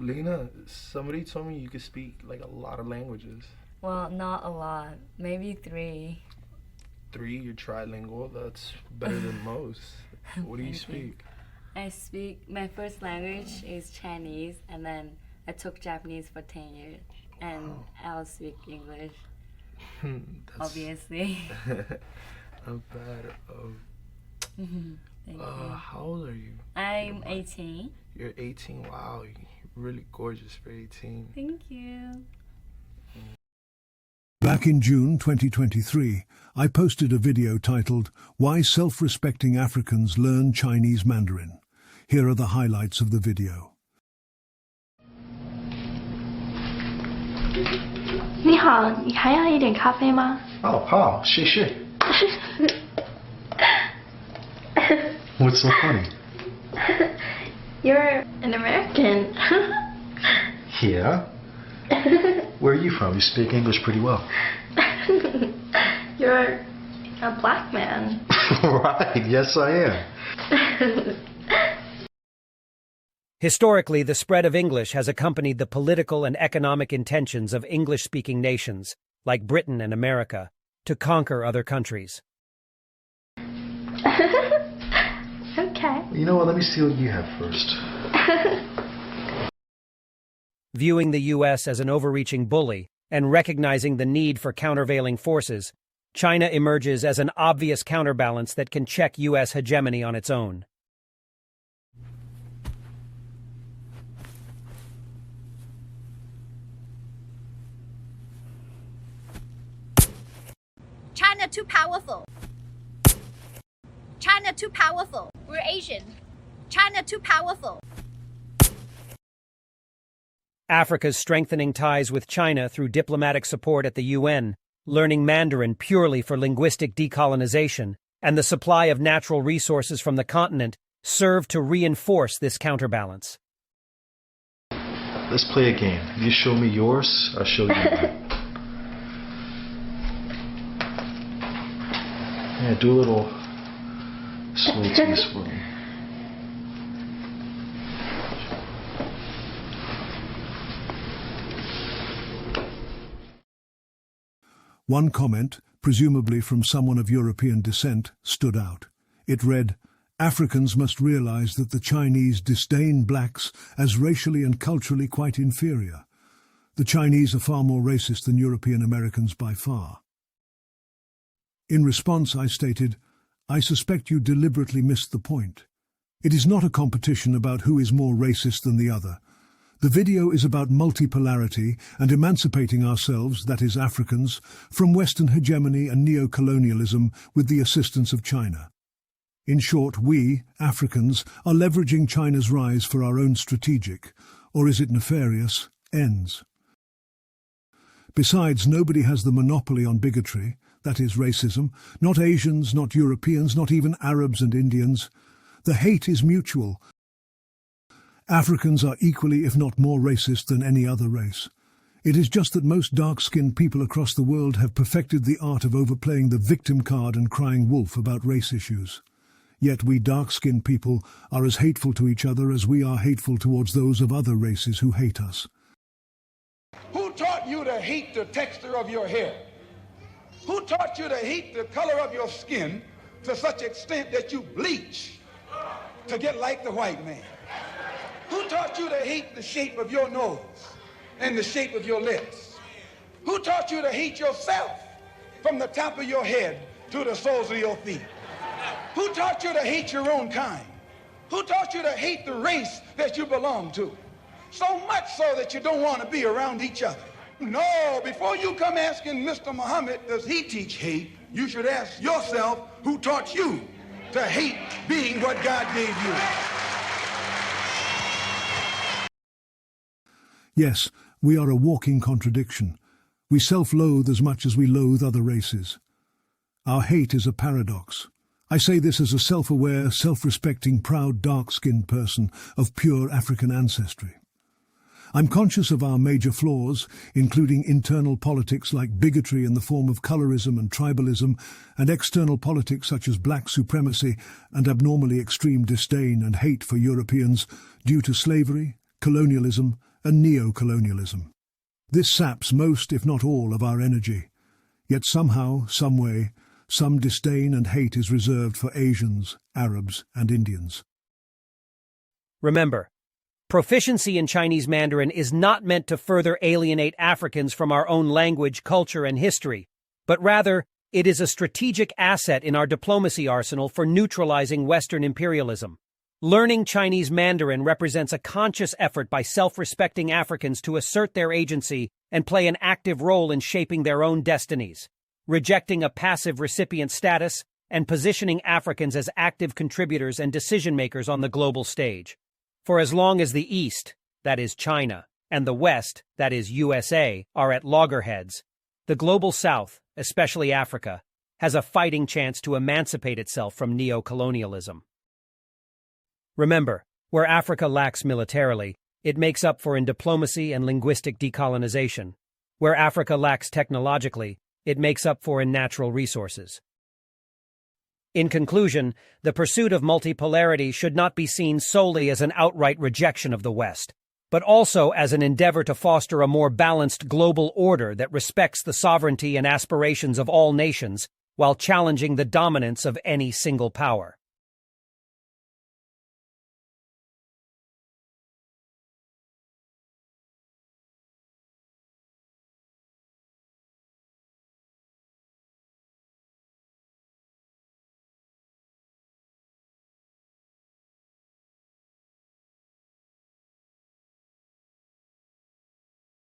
Lena, somebody told me you could speak like a lot of languages. Well, not a lot. Maybe 3. 3, you're trilingual. That's better than most. What do you speak? My first language is Chinese, and then I took Japanese for 10 years, and I'll speak English, obviously. Not bad. Thank you. How old are you? I'm 18. You're 18. Wow, you're really gorgeous for 18. Thank you. Back in June 2023, I posted a video titled, "Why Self-Respecting Africans Learn Chinese Mandarin." Here are the highlights of the video. 你好，你还要一点咖啡吗？哦，好，谢谢。What's so funny? You're an American. Yeah? Where are you from? You speak English pretty well. You're a black man. Right, yes I am. Historically, the spread of English has accompanied the political and economic intentions of English-speaking nations, like Britain and America, to conquer other countries. Okay. You know what, let me see what you have first. Viewing the U.S. as an overreaching bully and recognizing the need for countervailing forces, China emerges as an obvious counterbalance that can check U.S. hegemony on its own. China too powerful. China too powerful. We're Asian. China too powerful. Africa's strengthening ties with China through diplomatic support at the UN, learning Mandarin purely for linguistic decolonization, and the supply of natural resources from the continent serve to reinforce this counterbalance. Let's play a game. You show me yours, I'll show you mine. Yeah, do a little slow tease for me. One comment, presumably from someone of European descent, stood out. It read, "Africans must realize that the Chinese disdain blacks as racially and culturally quite inferior. The Chinese are far more racist than European Americans by far." In response, I stated, "I suspect you deliberately missed the point. It is not a competition about who is more racist than the other. The video is about multipolarity and emancipating ourselves, that is Africans, from Western hegemony and neo-colonialism with the assistance of China. In short, we, Africans, are leveraging China's rise for our own strategic, or is it nefarious, ends. Besides, nobody has the monopoly on bigotry, that is racism, not Asians, not Europeans, not even Arabs and Indians. The hate is mutual. Africans are equally, if not more racist than any other race. It is just that most dark-skinned people across the world have perfected the art of overplaying the victim card and crying wolf about race issues. Yet we dark-skinned people are as hateful to each other as we are hateful towards those of other races who hate us." Who taught you to hate the texture of your hair? Who taught you to hate the color of your skin to such extent that you bleach to get like the white man? Who taught you to hate the shape of your nose and the shape of your lips? Who taught you to hate yourself from the top of your head to the soles of your feet? Who taught you to hate your own kind? Who taught you to hate the race that you belong to? So much so that you don't want to be around each other. No, before you come asking Mr. Muhammad, does he teach hate, you should ask yourself, who taught you to hate being what God gave you? Yes, we are a walking contradiction. We self-loathe as much as we loathe other races. Our hate is a paradox. I say this as a self-aware, self-respecting, proud, dark-skinned person of pure African ancestry. I'm conscious of our major flaws, including internal politics like bigotry in the form of colorism and tribalism, and external politics such as black supremacy and abnormally extreme disdain and hate for Europeans due to slavery, colonialism, and neo-colonialism. This saps most, if not all, of our energy. Yet somehow, some way, some disdain and hate is reserved for Asians, Arabs, and Indians. Remember, proficiency in Chinese Mandarin is not meant to further alienate Africans from our own language, culture, and history, but rather, it is a strategic asset in our diplomacy arsenal for neutralizing Western imperialism. Learning Chinese Mandarin represents a conscious effort by self-respecting Africans to assert their agency and play an active role in shaping their own destinies, rejecting a passive recipient status and positioning Africans as active contributors and decision-makers on the global stage. For as long as the East, that is China, and the West, that is USA, are at loggerheads, the global South, especially Africa, has a fighting chance to emancipate itself from neo-colonialism. Remember, where Africa lacks militarily, it makes up for in diplomacy and linguistic decolonization. Where Africa lacks technologically, it makes up for in natural resources. In conclusion, the pursuit of multipolarity should not be seen solely as an outright rejection of the West, but also as an endeavor to foster a more balanced global order that respects the sovereignty and aspirations of all nations while challenging the dominance of any single power.